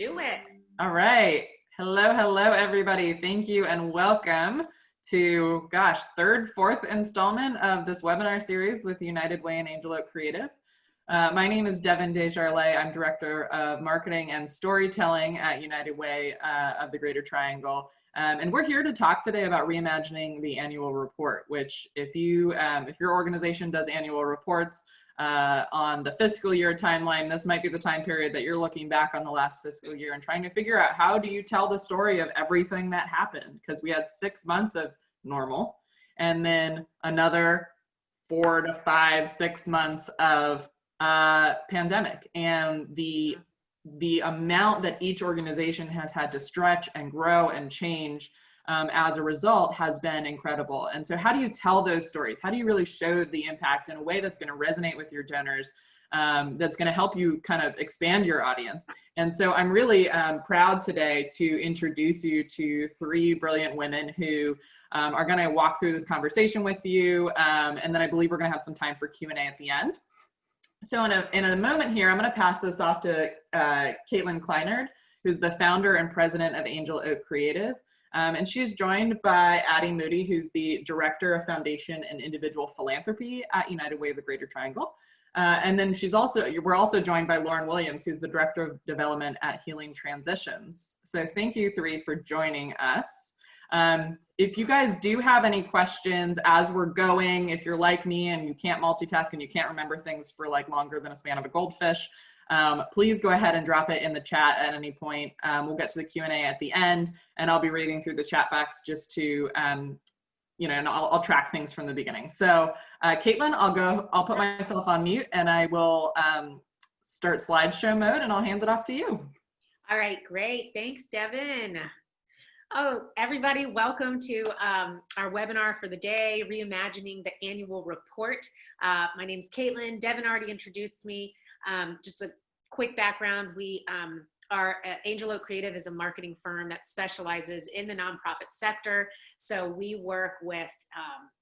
do it. All right. Hello, everybody. Thank you and welcome to, fourth installment of this webinar series with United Way and Angel Oak Creative. My name is Devin Desjardins. I'm Director of Marketing and Storytelling at United Way of the Greater Triangle. And we're here to talk today about reimagining the annual report, which if your organization does annual reports on the fiscal year timeline, this might be the time period that you're looking back on the last fiscal year and trying to figure out how do you tell the story of everything that happened, because we had 6 months of normal and then another 4 to 5, 6 months of pandemic, and the amount that each organization has had to stretch and grow and change as a result has been incredible. And so how do you tell those stories? How do you really show the impact in a way that's going to resonate with your donors, that's going to help you kind of expand your audience? And so I'm really proud today to introduce you to 3 brilliant women who are going to walk through this conversation with you. And then I believe we're going to have some time for Q&A at the end. So in a moment here, I'm going to pass this off to Caitlin Kleinard, who's the founder and president of Angel Oak Creative. And she's joined by Addie Moody, who's the director of foundation and individual philanthropy at United Way of the Greater Triangle. And then we're also joined by Lauren Williams, who's the director of development at Healing Transitions. So thank you 3 for joining us. If you guys do have any questions as we're going, if you're like me and you can't multitask and you can't remember things for like longer than a span of a goldfish, please go ahead and drop it in the chat at any point. We'll get to the Q&A at the end, and I'll be reading through the chat box just to, and I'll track things from the beginning. So Caitlin, I'll put myself on mute and I will start slideshow mode, and I'll hand it off to you. All right, great. Thanks, Devin. Oh, everybody, welcome to our webinar for the day, Reimagining the Annual Report. My name's Caitlin. Devin already introduced me. Just a quick background, our Angel Oak Creative is a marketing firm that specializes in the nonprofit sector. So we work with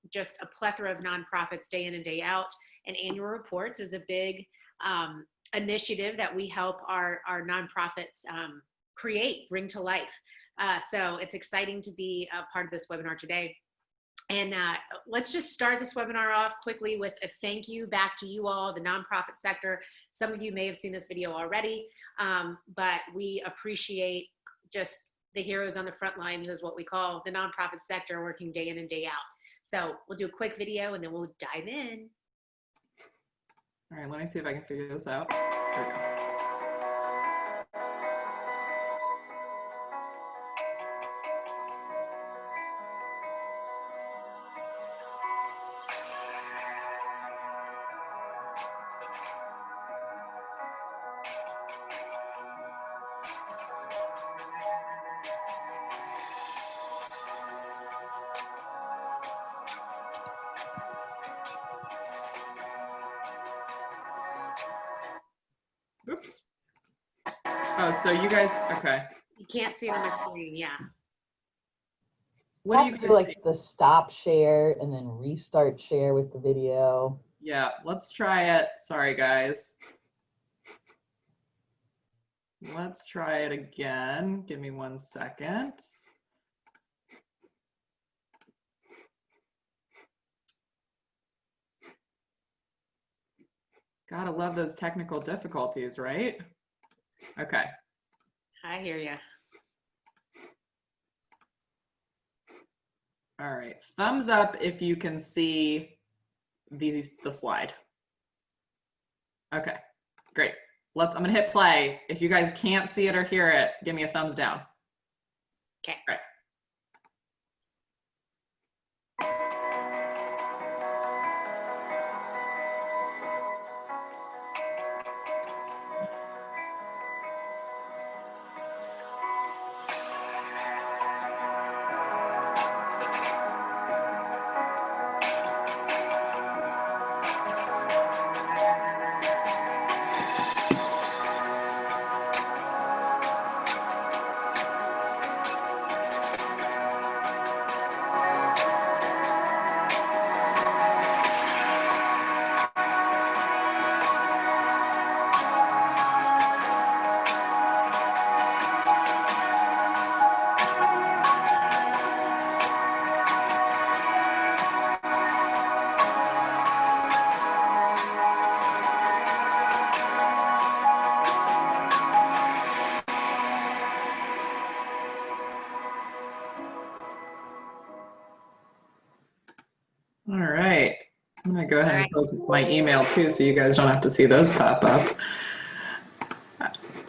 just a plethora of nonprofits day in and day out, and annual reports is a big initiative that we help our nonprofits bring to life. So it's exciting to be a part of this webinar today. And let's just start this webinar off quickly with a thank you back to you all, the nonprofit sector. Some of you may have seen this video already, but we appreciate just the heroes on the front lines, is what we call the nonprofit sector, working day in and day out. So we'll do a quick video and then we'll dive in. All right, let me see if I can figure this out. There we go. Oops. Oh, so you guys, okay. You can't see it on the screen, yeah. What do you guys like see? the stop share and then restart share with the video? Yeah, let's try it. Sorry, guys. Let's try it again. Give me 1 second. Gotta love those technical difficulties, right? Okay. I hear you. All right. Thumbs up if you can see the slide. Okay, great. I'm gonna hit play. If you guys can't see it or hear it, give me a thumbs down. Okay. All right. go ahead and post my email too, so you guys don't have to see those pop up.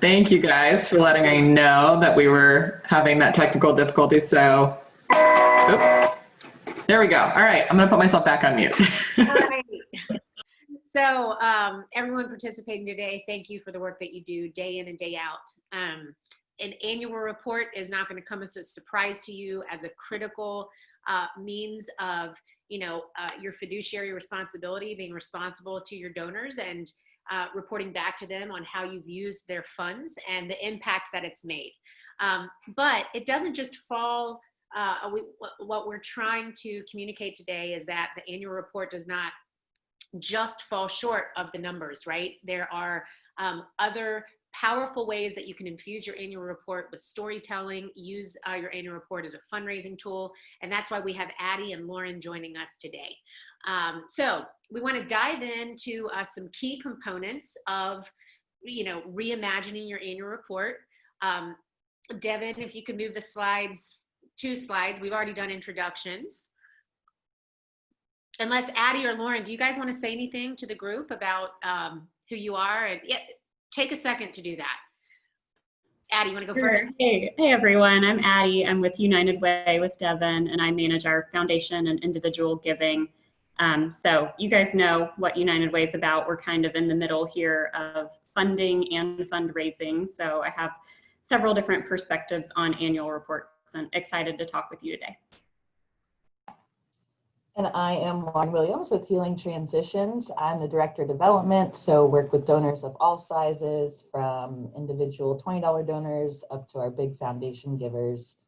Thank you guys for letting me know that we were having that technical difficulty. So, oops, there we go. All right, I'm gonna put myself back on mute. Right. So everyone participating today, thank you for the work that you do day in and day out. An annual report is not going to come as a surprise to you, as a critical means of, your fiduciary responsibility, being responsible to your donors and reporting back to them on how you've used their funds and the impact that it's made. But it doesn't just fall, what we're trying to communicate today is that the annual report does not just fall short of the numbers, right? There are other powerful ways that you can infuse your annual report with storytelling, use your annual report as a fundraising tool. And that's why we have Addie and Lauren joining us today. So we want to dive into some key components of, reimagining your annual report. Devin, if you could move the slides, 2 slides, we've already done introductions. Unless Addie or Lauren, do you guys want to say anything to the group about who you are? And yeah, take a second to do that. Addie, you want to go first? Hey everyone, I'm Addie. I'm with United Way with Devin, and I manage our foundation and individual giving. So you guys know what United Way is about. We're kind of in the middle here of funding and fundraising. So I have several different perspectives on annual reports and excited to talk with you today. And I am Lauren Williams with Healing Transitions. I'm the Director of Development, so work with donors of all sizes, from individual $20 donors up to our big foundation givers.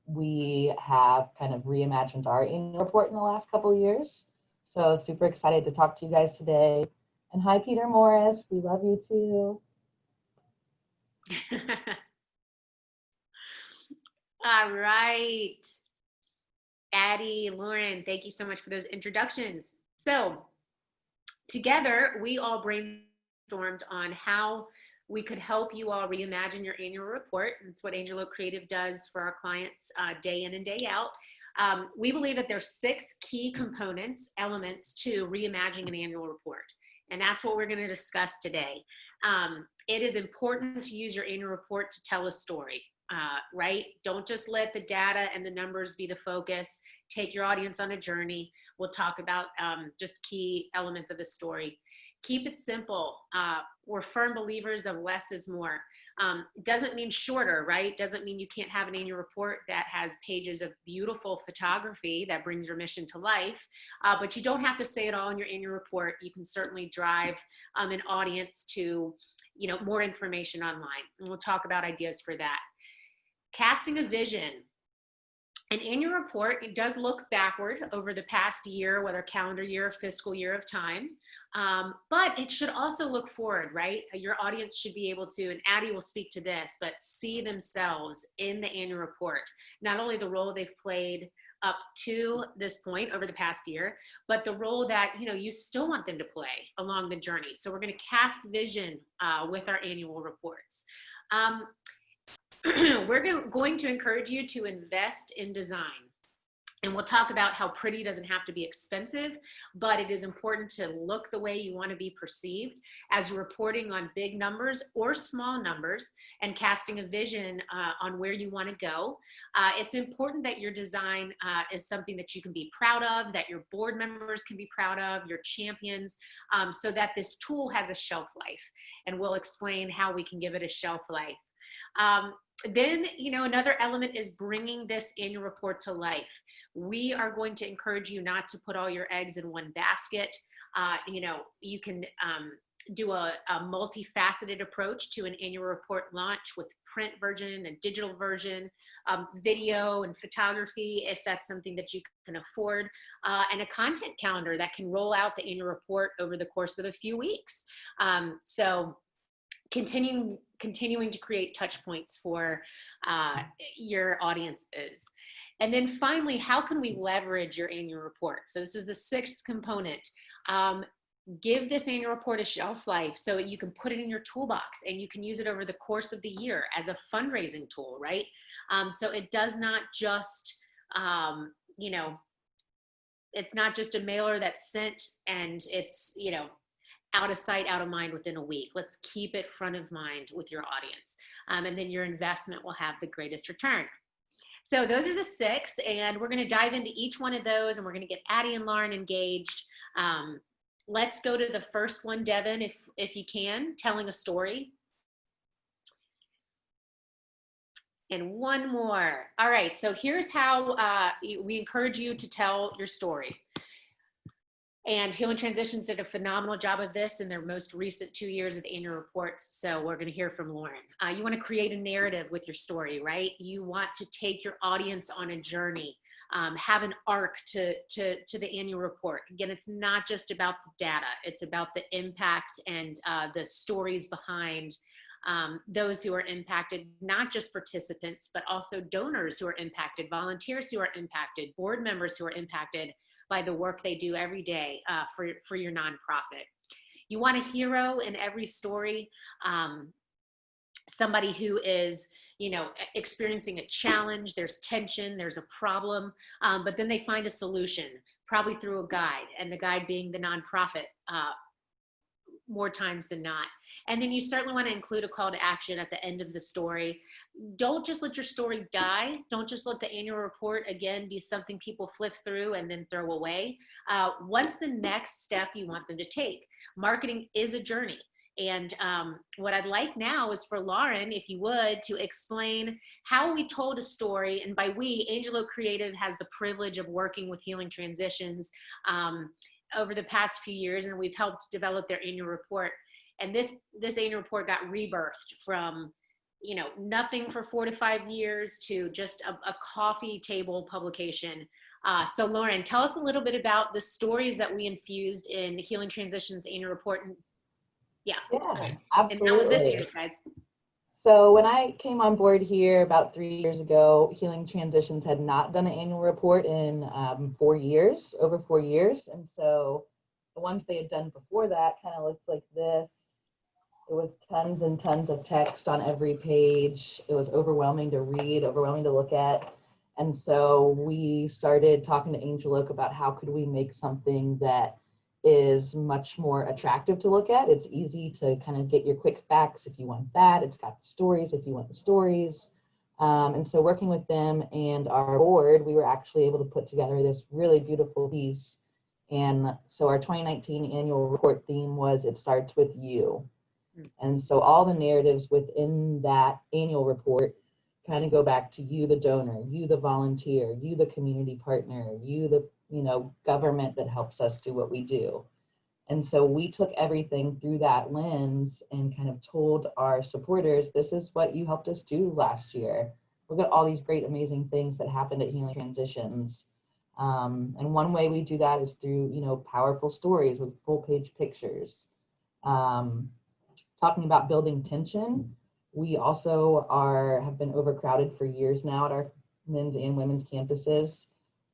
We have kind of reimagined our annual report in the last couple of years. So super excited to talk to you guys today. And hi, Peter Morris. We love you too. All right. Addie, Lauren, thank you so much for those introductions. So together, we all brainstormed on how we could help you all reimagine your annual report. That's what Angel Oak Creative does for our clients day in and day out. We believe that there's 6 key components, elements to reimagining an annual report. And that's what we're going to discuss today. It is important to use your annual report to tell a story. Right? Don't just let the data and the numbers be the focus. Take your audience on a journey. We'll talk about just key elements of the story. Keep it simple. We're firm believers of less is more. Doesn't mean shorter, right? Doesn't mean you can't have an annual report that has pages of beautiful photography that brings your mission to life. But you don't have to say it all in your annual report. You can certainly drive an audience to, more information online. And we'll talk about ideas for that. Casting a vision. An annual report, it does look backward over the past year, whether calendar year or fiscal year of time, but it should also look forward, right? Your audience should be able to, and Addie will speak to this, but see themselves in the annual report. Not only the role they've played up to this point over the past year, but the role that, you still want them to play along the journey. So we're going to cast vision with our annual reports. We're going to encourage you to invest in design. And we'll talk about how pretty doesn't have to be expensive, but it is important to look the way you want to be perceived as you're reporting on big numbers or small numbers and casting a vision on where you want to go. It's important that your design is something that you can be proud of, that your board members can be proud of, your champions, so that this tool has a shelf life. And we'll explain how we can give it a shelf life. Then, another element is bringing this annual report to life. We are going to encourage you not to put all your eggs in one basket. You can do a multifaceted approach to an annual report launch with print version, a digital version, video and photography, if that's something that you can afford, and a content calendar that can roll out the annual report over the course of a few weeks. So continuing to create touch points for your audiences. And then finally, how can we leverage your annual report? So this is the 6th component. Give this annual report a shelf life so you can put it in your toolbox and you can use it over the course of the year as a fundraising tool, right? So it does not just, it's not just a mailer that's sent and it's, you know, out of sight, out of mind within a week. Let's keep it front of mind with your audience. And then your investment will have the greatest return. So those are the 6, and we're going to dive into each one of those, and we're going to get Addie and Lauren engaged. Let's go to the first one, Devin, if you can, telling a story. And one more. All right, so here's how we encourage you to tell your story. And Healing Transitions did a phenomenal job of this in their most recent 2 years of annual reports. So we're going to hear from Lauren. You want to create a narrative with your story, right? You want to take your audience on a journey, have an arc to the annual report. Again, it's not just about the data. It's about the impact and the stories behind those who are impacted, not just participants, but also donors who are impacted, volunteers who are impacted, board members who are impacted by the work they do every day for your nonprofit. You want a hero in every story, somebody who is, you know, experiencing a challenge, there's tension, there's a problem, but then they find a solution, probably through a guide, and the guide being the nonprofit more times than not. And then you certainly want to include a call to action at the end of the story. Don't just let your story die. Don't just let the annual report, again, be something people flip through and then throw away. What's the next step you want them to take? Marketing is a journey. And what I'd like now is for Lauren, if you would, to explain how we told a story. And by we, Angelo Creative has the privilege of working with Healing Transitions over the past few years, and we've helped develop their annual report. And this annual report got rebirthed from, you know, nothing for 4 to 5 years to just a coffee table publication. So Lauren, tell us a little bit about the stories that we infused in Healing Transitions annual report. Yeah, absolutely. And that was this year's, guys. So when I came on board here about 3 years ago, Healing Transitions had not done an annual report in over 4 years. And so the ones they had done before that kind of looked like this. It was tons and tons of text on every page. It was overwhelming to read, overwhelming to look at. And so we started talking to Angel Oak about how could we make something that is much more attractive to look at. It's easy to kind of get your quick facts if you want that. It's got the stories if you want the stories. And so working with them and our board, we were actually able to put together this really beautiful piece. And so our 2019 annual report theme was It Starts With You. And so all the narratives within that annual report kind of go back to you, the donor, you, the volunteer, you, the community partner, you, the government that helps us do what we do. And so we took everything through that lens and kind of told our supporters, this is what you helped us do last year. Look at all these great, amazing things that happened at Healing Transitions. And one way we do that is through, powerful stories with full page pictures. Talking about building tension, we also have been overcrowded for years now at our men's and women's campuses.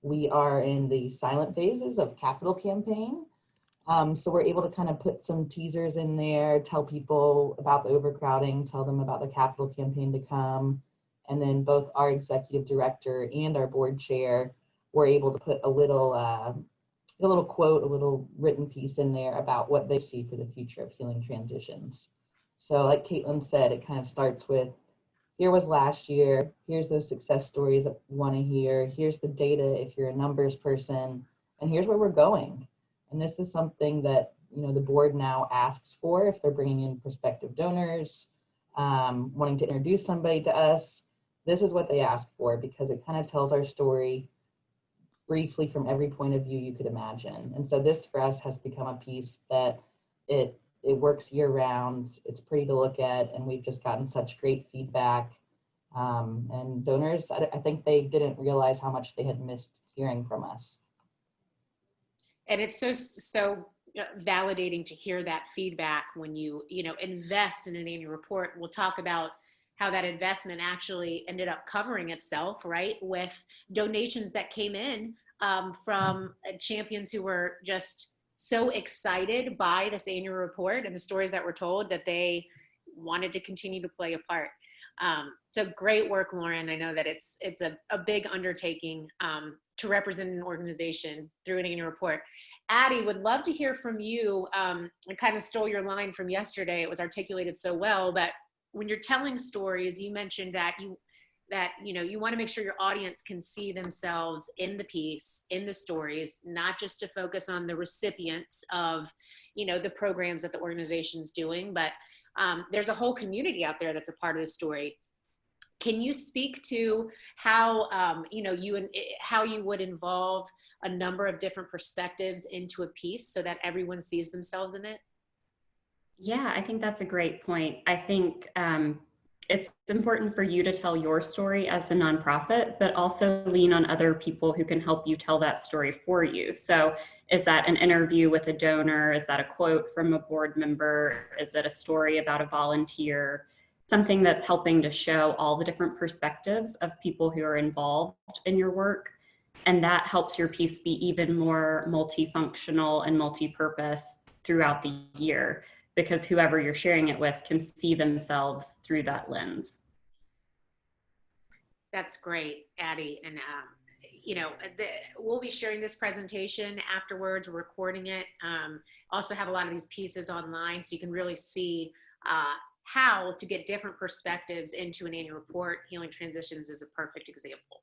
We are in the silent phases of capital campaign. So we're able to kind of put some teasers in there, tell people about the overcrowding, tell them about the capital campaign to come. And then both our executive director and our board chair were able to put a little quote, a little written piece in there about what they see for the future of Healing Transitions. So like Caitlin said, it kind of starts with, here was last year, here's those success stories that you want to hear, here's the data if you're a numbers person, and here's where we're going. And this is something that the board now asks for if they're bringing in prospective donors, wanting to introduce somebody to us. This is what they ask for because it kind of tells our story briefly from every point of view you could imagine. And so this for us has become a piece that it works year round. It's pretty to look at, and we've just gotten such great feedback. And donors, I think they didn't realize how much they had missed hearing from us. And it's so validating to hear that feedback when you invest in an annual report. We'll talk about how that investment actually ended up covering itself, right? With donations that came in from champions who were just so excited by this annual report and the stories that were told that they wanted to continue to play a part. So great work, Lauren. I know that it's a big undertaking, to represent an organization through an annual report. Addie, would love to hear from you. I kind of stole your line from yesterday. It was articulated so well, but when you're telling stories, you mentioned that you want to make sure your audience can see themselves in the piece, in the stories, not just to focus on the recipients of, the programs that the organization's doing, but there's a whole community out there that's a part of the story. Can you speak to how, how you would involve a number of different perspectives into a piece so that everyone sees themselves in it? Yeah, I think that's a great point. I think it's important for you to tell your story as the nonprofit, but also lean on other people who can help you tell that story for you. So is that an interview with a donor? Is that a quote from a board member? Is it a story about a volunteer? Something that's helping to show all the different perspectives of people who are involved in your work. And that helps your piece be even more multifunctional and multi-purpose throughout the year, because whoever you're sharing it with can see themselves through that lens. That's great, Addie. And, we'll be sharing this presentation afterwards, we're recording it. Also have a lot of these pieces online so you can really see how to get different perspectives into an annual report. Healing Transitions is a perfect example.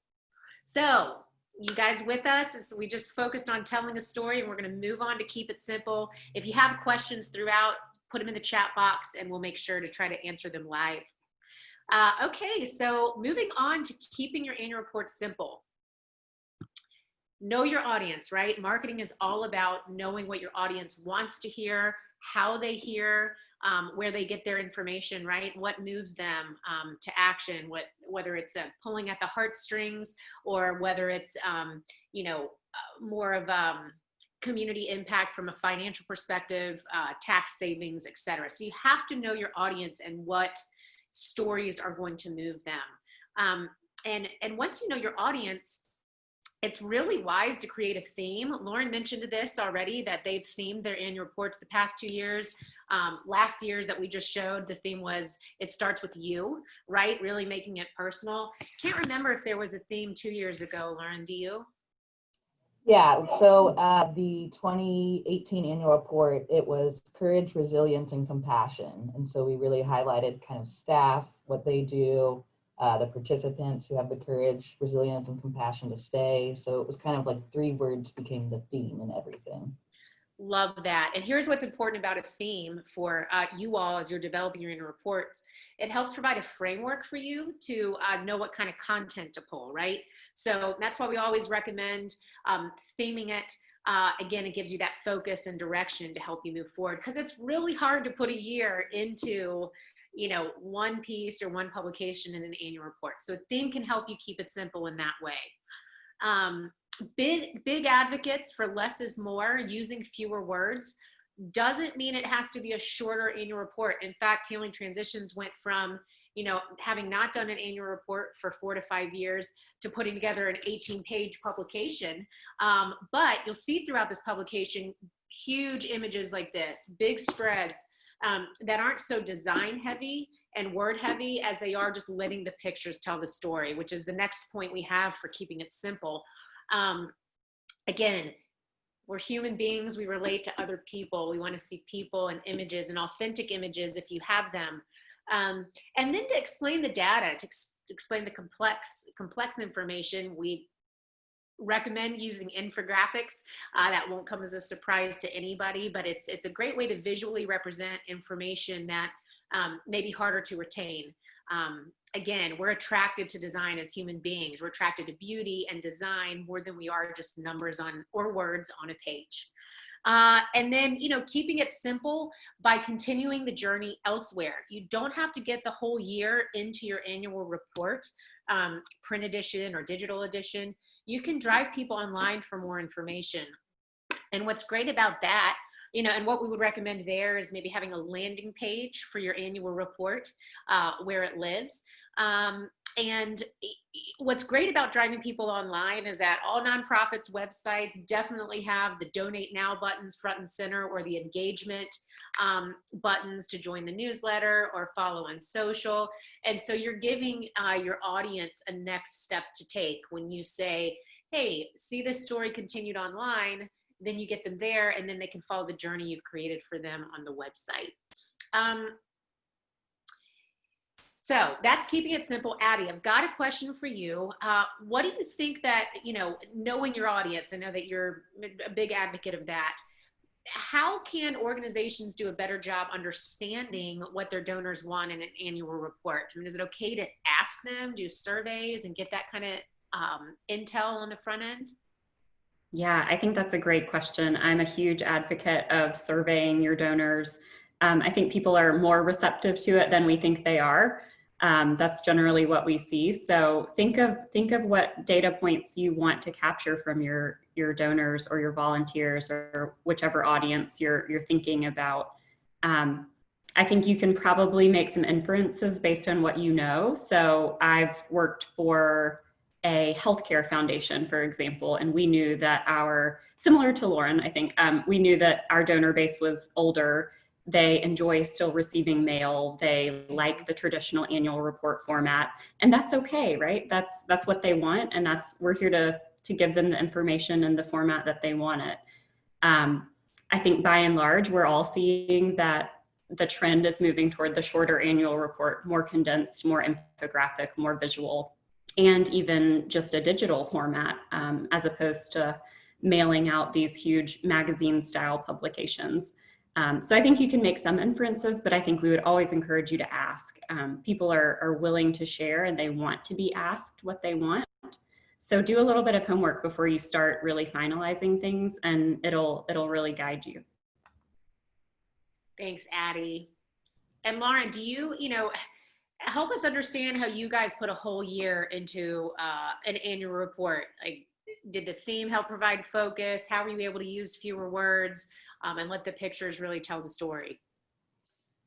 So you guys with us? We just focused on telling a story, and we're going to move on to keep it simple. If you have questions throughout, put them in the chat box and we'll make sure to try to answer them live. Okay, so moving on to keeping your annual report simple. Know your audience, right? Marketing is all about knowing what your audience wants to hear, how they hear, where they get their information, right? What moves them to action, whether it's pulling at the heartstrings or whether it's, more of community impact from a financial perspective, tax savings, et cetera. So you have to know your audience and what stories are going to move them. And once you know your audience, it's really wise to create a theme. Lauren mentioned this already, that they've themed their annual reports the past 2 years. Last year's that we just showed, the theme was, it starts with you, right? Really making it personal. Can't remember if there was a theme 2 years ago, Lauren, do you? Yeah, so the 2018 annual report, it was courage, resilience, and compassion. And so we really highlighted kind of staff, what they do, the participants who have the courage, resilience, and compassion to stay. So it was kind of like 3 words became the theme and everything. Love that. And here's what's important about a theme for you all as you're developing your annual reports. It helps provide a framework for you to know what kind of content to pull, right? So that's why we always recommend theming it. Again, it gives you that focus and direction to help you move forward, because it's really hard to put a year into one piece or one publication in an annual report. So a theme can help you keep it simple in that way. Big advocates for less is more, using fewer words. Doesn't mean it has to be a shorter annual report. In fact, Healing Transitions went from, having not done an annual report for 4 to 5 years to putting together an 18-page publication. But you'll see throughout this publication, huge images like this, big spreads that aren't so design heavy and word heavy as they are just letting the pictures tell the story, which is the next point we have for keeping it simple. Again, we're human beings. We relate to other people. We want to see people and images, and authentic images if you have them. And then to explain the data, to explain the complex information, we recommend using infographics. That won't come as a surprise to anybody, but it's a great way to visually represent information that may be harder to retain. Again, we're attracted to design as human beings. We're attracted to beauty and design more than we are just numbers or words on a page. And then, keeping it simple by continuing the journey elsewhere. You don't have to get the whole year into your annual report, print edition or digital edition. You can drive people online for more information. And what's great about that, and what we would recommend there is maybe having a landing page for your annual report where it lives. And what's great about driving people online is that all nonprofits' websites definitely have the donate now buttons front and center, or the engagement buttons to join the newsletter or follow on social. And so you're giving your audience a next step to take when you say, hey, see this story continued online, then you get them there, and then they can follow the journey you've created for them on the website. So that's keeping it simple. Addie, I've got a question for you. What do you think that, knowing your audience, I know that you're a big advocate of that. How can organizations do a better job understanding what their donors want in an annual report? I mean, is it okay to ask them, do surveys, and get that kind of intel on the front end? Yeah, I think that's a great question. I'm a huge advocate of surveying your donors. I think people are more receptive to it than we think they are. That's generally what we see. So think of what data points you want to capture from your donors or your volunteers or whichever audience you're thinking about. I think you can probably make some inferences based on what you know. So I've worked for a healthcare foundation, for example, and we knew that similar to Lauren, I think, we knew that our donor base was older. They enjoy still receiving mail. They like the traditional annual report format, and that's okay, right? That's what they want, and we're here to give them the information in the format that they want it. I think by and large, we're all seeing that the trend is moving toward the shorter annual report, more condensed, more infographic, more visual, and even just a digital format, as opposed to mailing out these huge magazine style publications. So I think you can make some inferences, but I think we would always encourage you to ask. People are willing to share and they want to be asked what they want. So do a little bit of homework before you start really finalizing things, and it'll really guide you. Thanks, Addie. And Lauren, do you, help us understand how you guys put a whole year into an annual report? Like, did the theme help provide focus? How were you able to use fewer words and let the pictures really tell the story?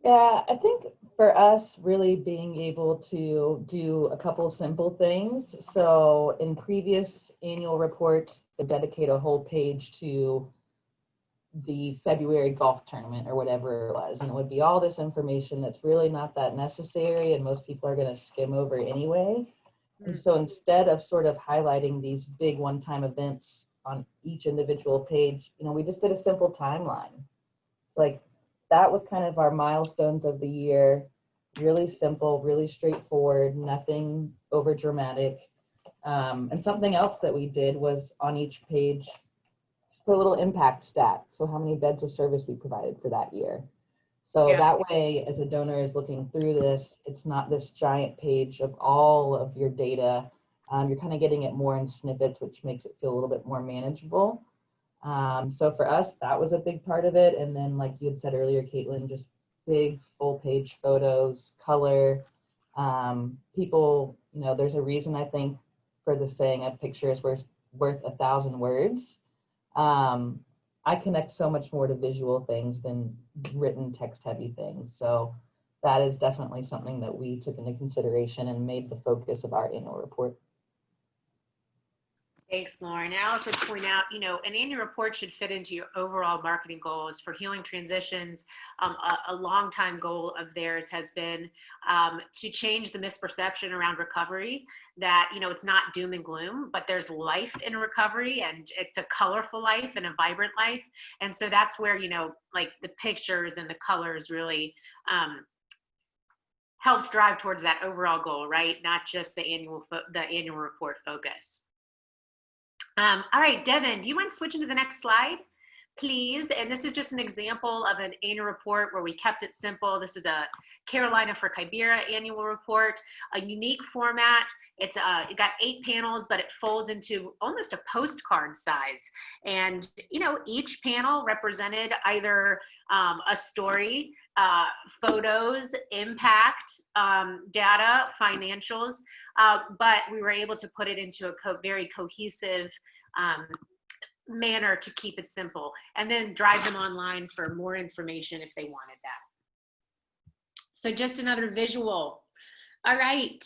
Yeah, I think for us, really being able to do a couple simple things. So in previous annual reports, they dedicate a whole page to the February golf tournament or whatever it was. And it would be all this information that's really not that necessary and most people are going to skim over anyway. And so instead of sort of highlighting these big one-time events on each individual page, we just did a simple timeline. It's like, that was kind of our milestones of the year. Really simple, really straightforward, nothing over dramatic. And something else that we did was on each page, just put a little impact stat. So how many beds of service we provided for that year. So that way, as a donor is looking through this, it's not this giant page of all of your data. You're kind of getting it more in snippets, which makes it feel a little bit more manageable. So for us, that was a big part of it. And then like you had said earlier, Caitlin, just big full page photos, color. People, there's a reason I think for the saying a picture is worth 1,000 words. I connect so much more to visual things than written text heavy things. So that is definitely something that we took into consideration and made the focus of our annual report. Thanks, Lauren. And I also point out, an annual report should fit into your overall marketing goals for Healing Transitions. A longtime goal of theirs has been to change the misperception around recovery, that, it's not doom and gloom, but there's life in recovery, and it's a colorful life and a vibrant life. And so that's where, like the pictures and the colors really helps drive towards that overall goal, right? Not just the annual report focus. All right, Devin, do you mind switching to the next slide, please? And this is just an example of an annual report where we kept it simple. This is a Carolina for Kibera annual report, a unique format. It got 8 panels, but it folds into almost a postcard size. And, each panel represented either a story, photos, impact, data, financials, but we were able to put it into a very cohesive manner to keep it simple, and then drive them online for more information if they wanted that. So just another visual. All right.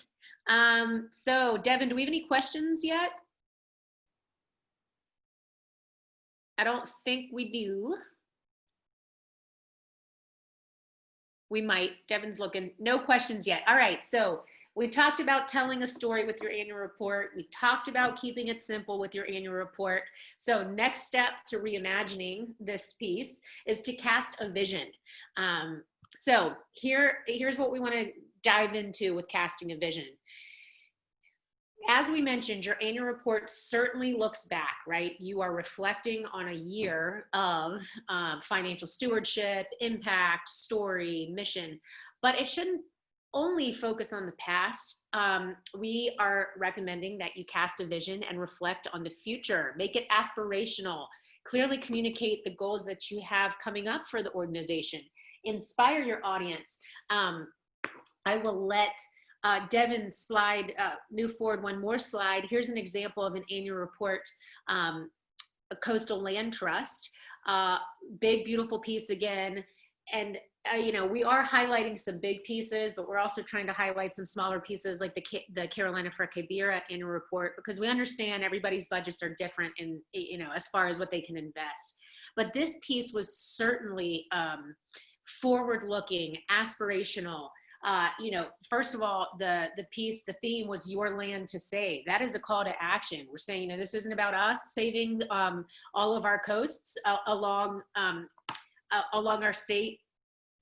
So Devin, do we have any questions yet? I don't think we do. We might. Devin's looking. No questions yet. All right. So We talked about telling a story with your annual report. We talked about keeping it simple with your annual report. So next step to reimagining this piece is to cast a vision. So here's what we want to dive into with casting a vision. As we mentioned, your annual report certainly looks back, right? You are reflecting on a year of financial stewardship, impact, story, mission, but it shouldn't only focus on the past. We are recommending that you cast a vision and reflect on the future. Make it aspirational. Clearly communicate the goals that you have coming up for the organization. Inspire your audience. I will let Devin move forward one more slide. Here's an example of an annual report, a coastal land trust, big, beautiful piece again. And, we are highlighting some big pieces, but we're also trying to highlight some smaller pieces like the Carolina Frequeira annual report, because we understand everybody's budgets are different in, as far as what they can invest. But this piece was certainly forward-looking, aspirational. First of all, the theme was your land to save. That is a call to action. We're saying, this isn't about us saving all of our coasts along our state.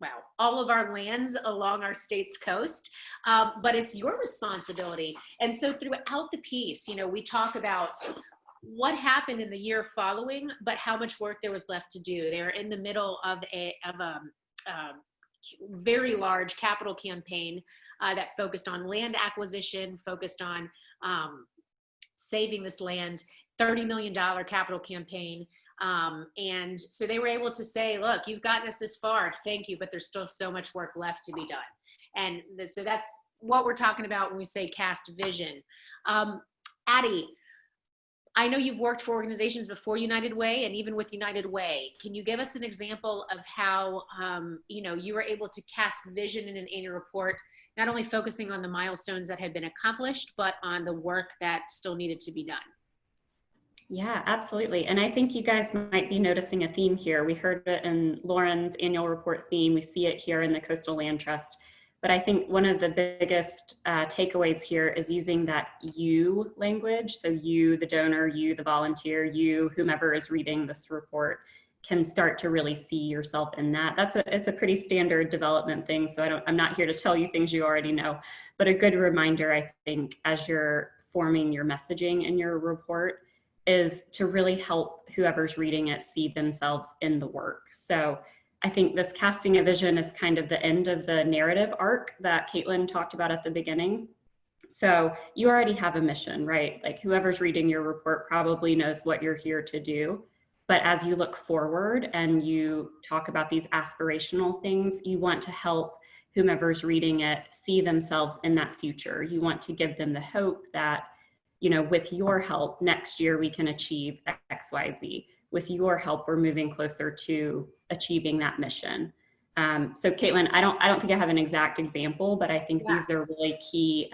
Well, all of our lands along our state's coast, but it's your responsibility. And so throughout the piece, we talk about what happened in the year following, but how much work there was left to do. They're in the middle of a very large capital campaign that focused on land acquisition, focused on saving this land, $30 million capital campaign. And so they were able to say, look, you've gotten us this far, thank you, but there's still so much work left to be done. And so that's what we're talking about when we say cast vision. Addie, I know you've worked for organizations before United Way and even with United Way. Can you give us an example of how, you were able to cast vision in an annual report, not only focusing on the milestones that had been accomplished, but on the work that still needed to be done? Yeah, absolutely. And I think you guys might be noticing a theme here. We heard it in Lauren's annual report theme. We see it here in the Coastal Land Trust. But I think one of the biggest takeaways here is using that you language. So you, the donor, you, the volunteer, you, whomever is reading this report, can start to really see yourself in that. It's a pretty standard development thing. So I'm not here to tell you things you already know, but a good reminder, I think, as you're forming your messaging in your report, is to really help whoever's reading it see themselves in the work. So I think this casting a vision is kind of the end of the narrative arc that Caitlin talked about at the beginning. So you already have a mission, right? Like whoever's reading your report probably knows what you're here to do. But as you look forward and you talk about these aspirational things, you want to help whomever's reading it see themselves in that future. You want to give them the hope that, with your help, next year we can achieve X, Y, Z. With your help, we're moving closer to achieving that mission. So Caitlin, I don't think I have an exact example, but I think these are really key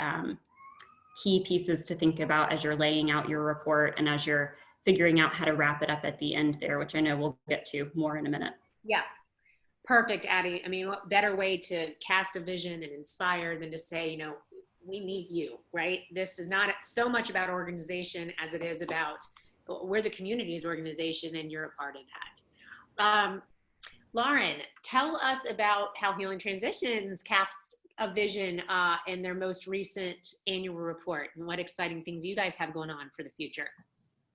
pieces to think about as you're laying out your report and as you're figuring out how to wrap it up at the end there, which I know we'll get to more in a minute. Yeah. Perfect, Addie. I mean, what better way to cast a vision and inspire than to say, we need you, right? This is not so much about organization as it is about we're the community's organization and you're a part of that. Lauren, tell us about how Healing Transitions cast a vision in their most recent annual report and what exciting things you guys have going on for the future.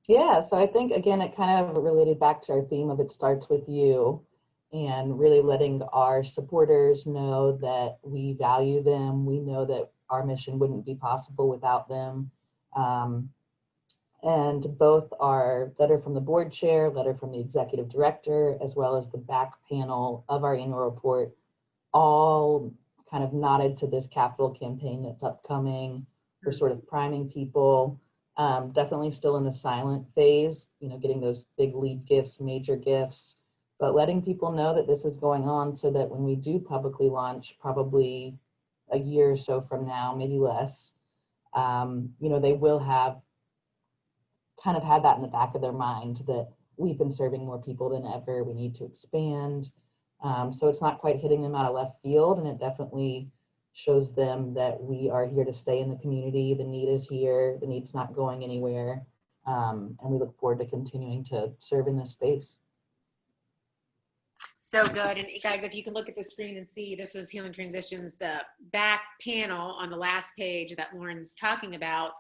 Yeah, so I think, again, it kind of related back to our theme of it starts with you, and really letting our supporters know that we value them. We know that our mission wouldn't be possible without them. And both our letter from the board chair, letter from the executive director, as well as the back panel of our annual report, all kind of nodded to this capital campaign that's upcoming. We're sort of priming people, definitely still in the silent phase, getting those big lead gifts, major gifts, but letting people know that this is going on so that when we do publicly launch, probably a year or so from now, maybe less, they will have kind of had that in the back of their mind that we've been serving more people than ever, we need to expand. So it's not quite hitting them out of left field, and it definitely shows them that we are here to stay in the community. The need is here. The need's not going anywhere. And we look forward to continuing to serve in this space. So good. And guys, if you can look at the screen and see, this was Healing Transitions, the back panel on the last page that Lauren's talking about.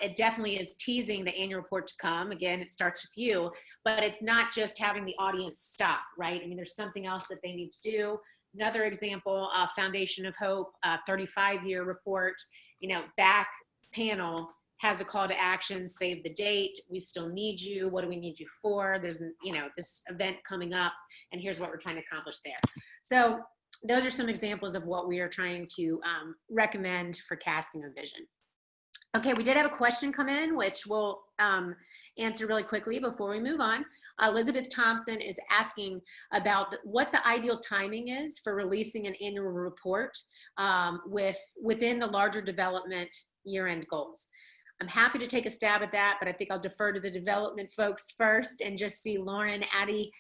It definitely is teasing the annual report to come. Again, it starts with you, but it's not just having the audience stop, right? I mean, there's something else that they need to do. Another example, Foundation of Hope, 35-year report, back panel has a call to action, save the date, we still need you, what do we need you for? There's, this event coming up, and here's what we're trying to accomplish there. So those are some examples of what we are trying to recommend for casting a vision. Okay, we did have a question come in, which we'll answer really quickly before we move on. Elizabeth Thompson is asking about what the ideal timing is for releasing an annual report within the larger development year-end goals. I'm happy to take a stab at that, but I think I'll defer to the development folks first and just see Lauren, Addie,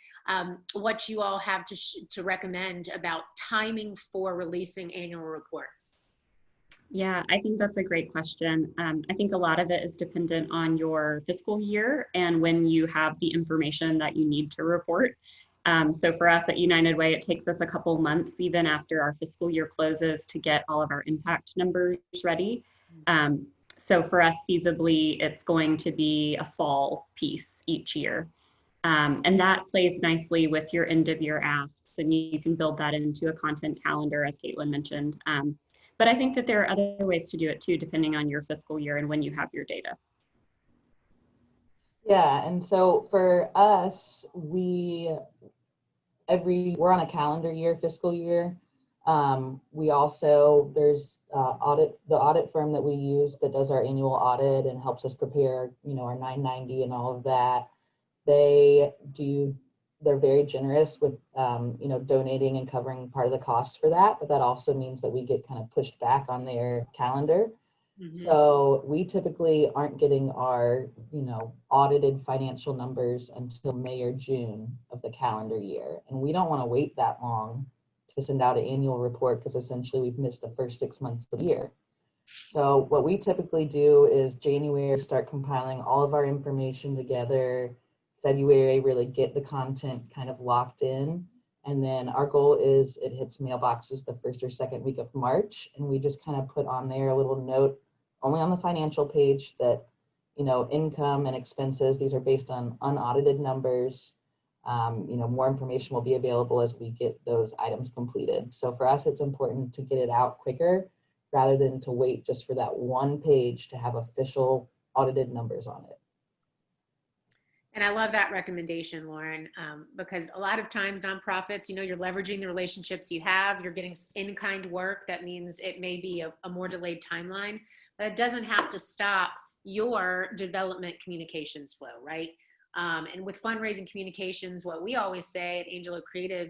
what you all have to recommend about timing for releasing annual reports. Yeah, I think that's a great question. I think a lot of it is dependent on your fiscal year and when you have the information that you need to report. So for us at United Way, it takes us a couple months, even after our fiscal year closes, to get all of our impact numbers ready. So for us, feasibly, it's going to be a fall piece each year. And that plays nicely with your end of year asks, and you can build that into a content calendar, as Caitlin mentioned. But I think that there are other ways to do it too, depending on your fiscal year and when you have your data. Yeah, and so for us, we're on a calendar year, fiscal year. We also, there's the audit firm that we use that does our annual audit and helps us prepare, our 990 and all of that. They're very generous with, donating and covering part of the cost for that, but that also means that we get kind of pushed back on their calendar. Mm-hmm. So we typically aren't getting our, audited financial numbers until May or June of the calendar year. And we don't want to wait that long to send out an annual report because essentially we've missed the first 6 months of the year. So what we typically do is January, start compiling all of our information together. February, really get the content kind of locked in. And then our goal is it hits mailboxes the first or second week of March. And we just kind of put on there a little note only on the financial page that, income and expenses, these are based on unaudited numbers. More information will be available as we get those items completed. So for us, it's important to get it out quicker rather than to wait just for that one page to have official audited numbers on it. And I love that recommendation, Lauren, because a lot of times nonprofits, you're leveraging the relationships you have, you're getting in-kind work. That means it may be a more delayed timeline, but it doesn't have to stop your development communications flow, right? And with fundraising communications, what we always say at Angelo Creative,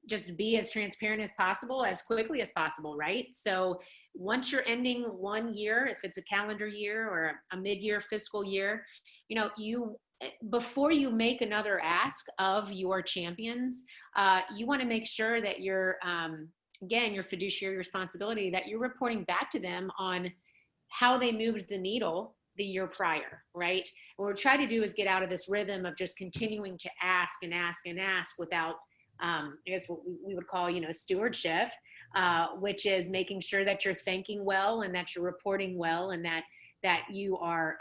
just be as transparent as possible, as quickly as possible, right? So once you're ending one year, if it's a calendar year or a mid-year fiscal year, before you make another ask of your champions, you want to make sure that you're, again, your fiduciary responsibility, that you're reporting back to them on how they moved the needle the year prior, right? What we're trying to do is get out of this rhythm of just continuing to ask and ask and ask without, I guess what we would call, stewardship, which is making sure that you're thanking well and that you're reporting well and that you are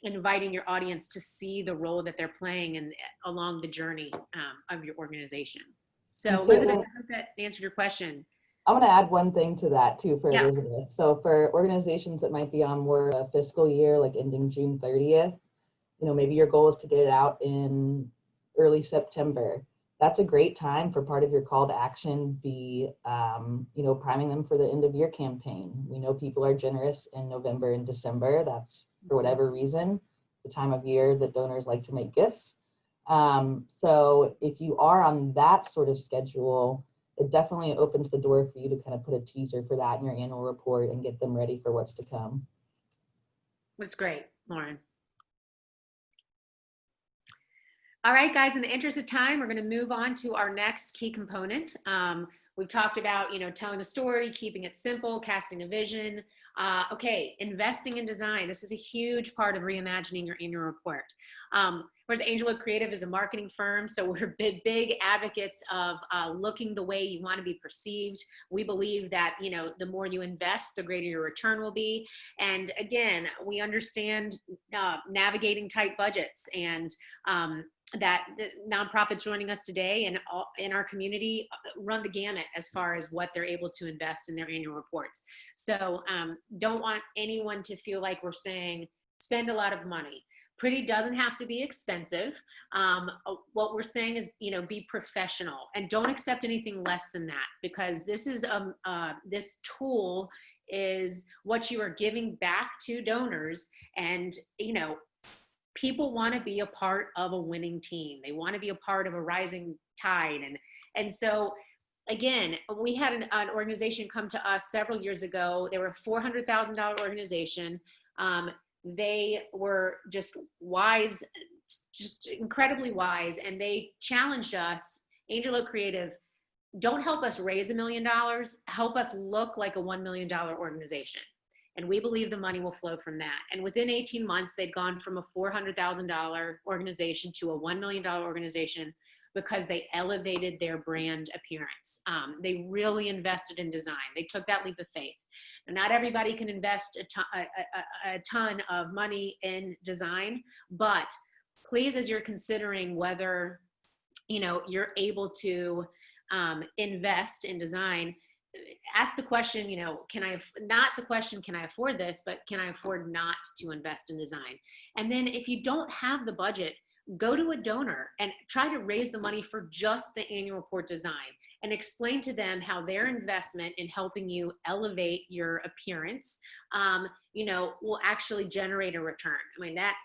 inviting your audience to see the role that they're playing along the journey of your organization. So Elizabeth, I hope that answered your question. I'm going to add one thing to that too for Elizabeth. So for organizations that might be on more a fiscal year, like ending June 30th, maybe your goal is to get it out in early September. That's a great time for part of your call to action be, priming them for the end of year campaign. We know people are generous in November and December. That's for whatever reason, the time of year that donors like to make gifts. So if you are on that sort of schedule, it definitely opens the door for you to kind of put a teaser for that in your annual report and get them ready for what's to come. That's great, Lauren. All right, guys, in the interest of time, we're going to move on to our next key component, We've talked about, telling a story, keeping it simple, casting a vision. Okay, investing in design. This is a huge part of reimagining your annual report. Whereas Angel Oak Creative is a marketing firm, so we're big advocates of looking the way you want to be perceived. We believe that, the more you invest, the greater your return will be. And again, we understand navigating tight budgets, and that the nonprofits joining us today and in our community run the gamut as far as what they're able to invest in their annual reports. So don't want anyone to feel like we're saying spend a lot of money. Pretty doesn't have to be expensive. What we're saying is, be professional and don't accept anything less than that, because this is this tool is what you are giving back to donors. And people want to be a part of a winning team. They want to be a part of a rising tide. And so again, we had an organization come to us several years ago. They were a $400,000 organization. They were just wise, just incredibly wise. And they challenged us, Angel Oak Creative, don't help us raise $1 million, help us look like a $1 million organization. And we believe the money will flow from that. And within 18 months, they'd gone from a $400,000 organization to a $1 million organization because they elevated their brand appearance. They really invested in design. They took that leap of faith. And not everybody can invest a ton of money in design, but please, as you're considering whether you're able to invest in design, ask the question, can I afford this, but can I afford not to invest in design? And then if you don't have the budget, go to a donor and try to raise the money for just the annual report design and explain to them how their investment in helping you elevate your appearance, will actually generate a return. I mean, that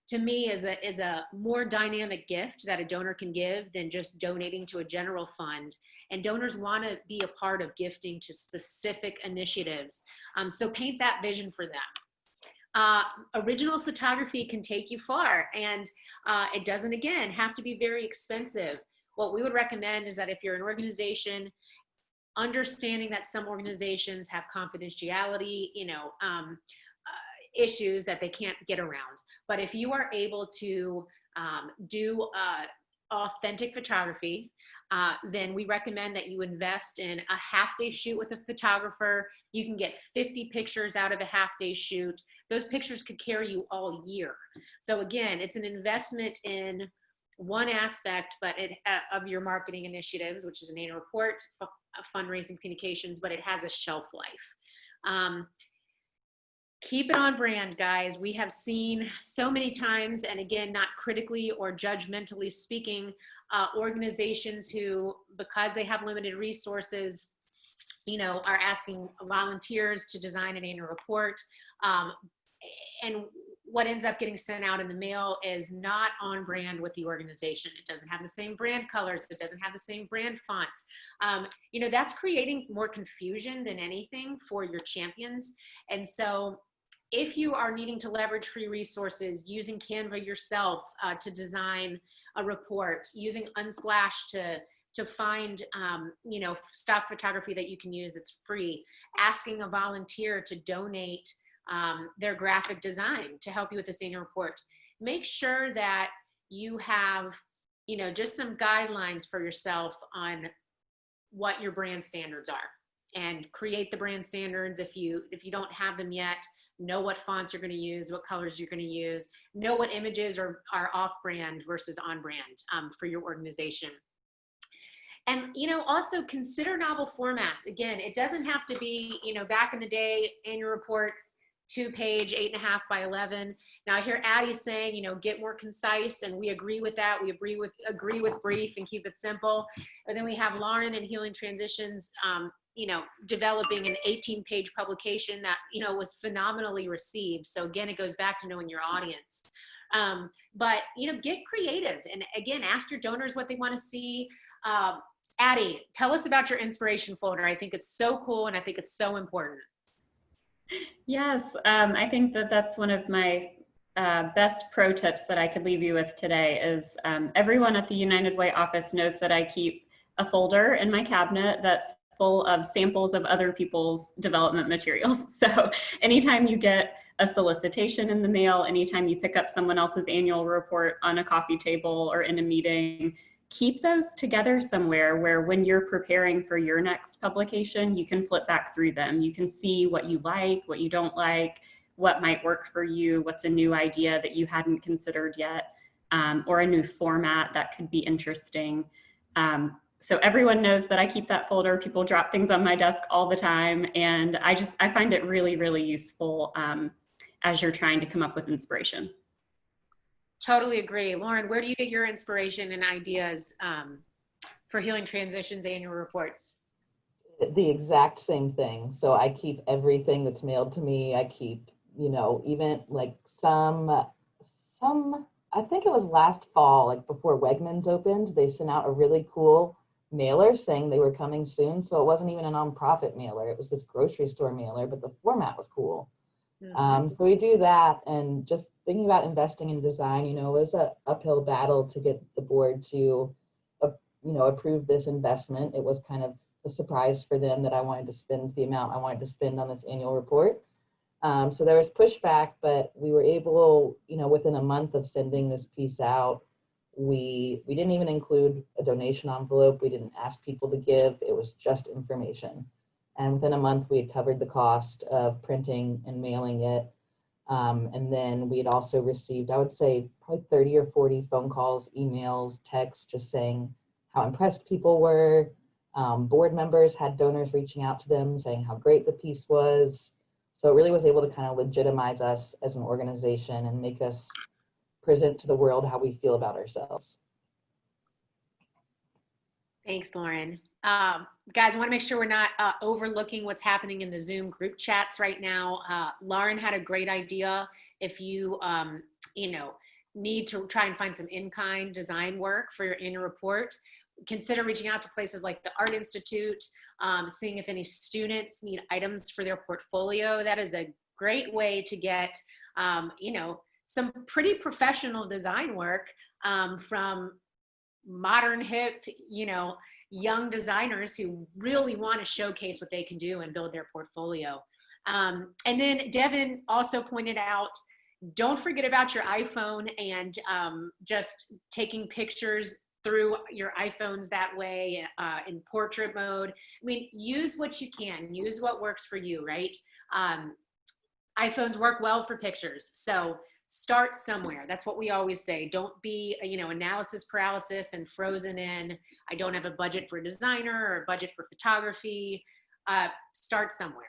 to me is a more dynamic gift that a donor can give than just donating to a general fund. And donors want to be a part of gifting to specific initiatives. So paint that vision for them. Original photography can take you far, and it doesn't, again, have to be very expensive. What we would recommend is that if you're an organization, understanding that some organizations have confidentiality, issues that they can't get around. But if you are able to do authentic photography, then we recommend that you invest in a half-day shoot with a photographer. You can get 50 pictures out of a half-day shoot. Those pictures could carry you all year. So again, it's an investment in one aspect of your marketing initiatives, which is an annual report, fundraising, communications, but it has a shelf life. Keep it on brand, guys. We have seen so many times, and again, not critically or judgmentally speaking, organizations who, because they have limited resources, are asking volunteers to design an annual report. And what ends up getting sent out in the mail is not on brand with the organization. It doesn't have the same brand colors. It doesn't have the same brand fonts. That's creating more confusion than anything for your champions. And so if you are needing to leverage free resources, using Canva yourself to design a report, using Unsplash to find, stock photography that you can use that's free, asking a volunteer to donate their graphic design to help you with this annual report. Make sure that you have, just some guidelines for yourself on what your brand standards are, and create the brand standards. If you don't have them yet, know what fonts you're going to use, what colors you're going to use, know what images are off brand versus on brand for your organization. And, also consider novel formats. Again, it doesn't have to be, back in the day, annual reports, 2-page, 8.5 by 11. Now I hear Addie saying, get more concise, and we agree with that. We agree with brief and keep it simple. And then we have Lauren and Healing Transitions, developing an 18-page publication that, was phenomenally received. So again, it goes back to knowing your audience. But, get creative, and again, ask your donors what they want to see. Addie, tell us about your inspiration folder. I think it's so cool, and I think it's so important. Yes, I think that's one of my best pro tips that I could leave you with today is everyone at the United Way office knows that I keep a folder in my cabinet that's full of samples of other people's development materials. So anytime you get a solicitation in the mail, anytime you pick up someone else's annual report on a coffee table or in a meeting, keep those together somewhere where when you're preparing for your next publication, you can flip back through them. You can see what you like, what you don't like, what might work for you, what's a new idea that you hadn't considered yet, or a new format that could be interesting. So everyone knows that I keep that folder. People drop things on my desk all the time. And I find it really, really useful as you're trying to come up with inspiration. Totally agree. Lauren, where do you get your inspiration and ideas for Healing Transitions annual reports? The exact same thing. So I keep everything that's mailed to me. I keep, even like some, I think it was last fall, like before Wegmans opened, they sent out a really cool mailer saying they were coming soon. So it wasn't even a nonprofit mailer. It was this grocery store mailer, but the format was cool. Mm-hmm. So we do that, and just thinking about investing in design, it was an uphill battle to get the board to, approve this investment. It was kind of a surprise for them that I wanted to spend the amount I wanted to spend on this annual report. So there was pushback, but we were able, within a month of sending this piece out, we didn't even include a donation envelope. We didn't ask people to give. It was just information. And within a month, we had covered the cost of printing and mailing it. And then we had also received, I would say, probably 30 or 40 phone calls, emails, texts, just saying how impressed people were. Board members had donors reaching out to them saying how great the piece was. So it really was able to kind of legitimize us as an organization and make us present to the world how we feel about ourselves. Thanks, Lauren. Guys, I want to make sure we're not overlooking what's happening in the Zoom group chats right now. Lauren had a great idea. If you, need to try and find some in-kind design work for your annual report, consider reaching out to places like the Art Institute, seeing if any students need items for their portfolio. That is a great way to get, some pretty professional design work from modern, hip, young designers who really want to showcase what they can do and build their portfolio. And then Devin also pointed out, don't forget about your iPhone and just taking pictures through your iPhones that way in portrait mode. I mean, use what you can, use what works for you, right? iPhones work well for pictures. So start somewhere. That's what we always say. Don't be, analysis paralysis and frozen in, I don't have a budget for a designer or a budget for photography. Start somewhere.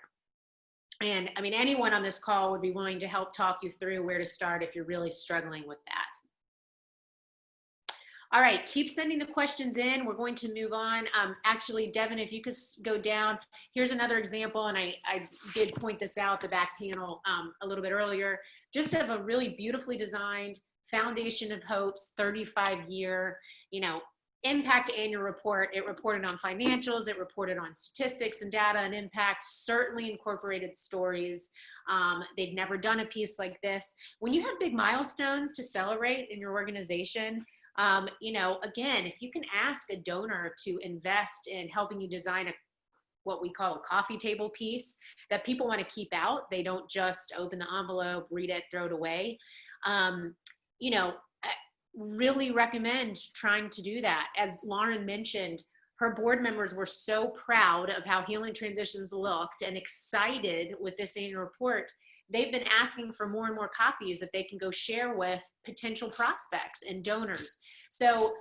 And I mean, anyone on this call would be willing to help talk you through where to start if you're really struggling with that. All right, keep sending the questions in. We're going to move on. Actually, Devin, if you could go down, here's another example, and I did point this out, the back panel a little bit earlier, just of a really beautifully designed Foundation of Hope's 35-year, impact annual report. It reported on financials, it reported on statistics and data and impact, certainly incorporated stories. They'd never done a piece like this. When you have big milestones to celebrate in your organization, again, if you can ask a donor to invest in helping you design what we call a coffee table piece that people want to keep out, they don't just open the envelope, read it, throw it away. I really recommend trying to do that. As Lauren mentioned, her board members were so proud of how Healing Transitions looked and excited with this annual report. They've been asking for more and more copies that they can go share with potential prospects and donors. So,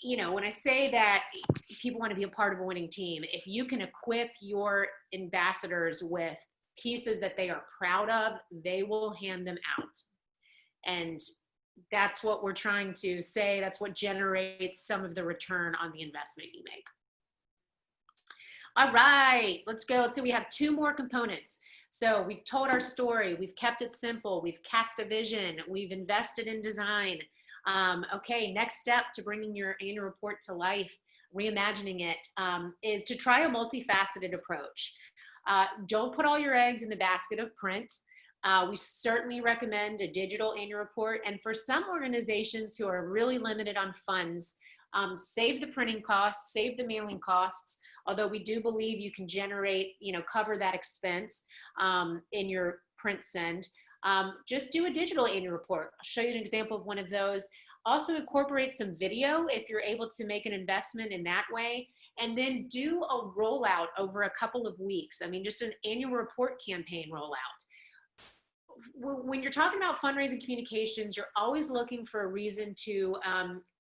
when I say that people want to be a part of a winning team, if you can equip your ambassadors with pieces that they are proud of, they will hand them out. And that's what we're trying to say. That's what generates some of the return on the investment you make. All right, let's go. Let's see, we have 2 more components. So we've told our story, we've kept it simple, we've cast a vision, we've invested in design. Okay, next step to bringing your annual report to life, reimagining it, is to try a multifaceted approach. Don't put all your eggs in the basket of print. We certainly recommend a digital annual report. And for some organizations who are really limited on funds, Save the printing costs, save the mailing costs, although we do believe you can generate, cover that expense in your print send. Just do a digital annual report. I'll show you an example of one of those. Also incorporate some video if you're able to make an investment in that way, and then do a rollout over a couple of weeks. I mean, just an annual report campaign rollout. When you're talking about fundraising communications, you're always looking for a reason to,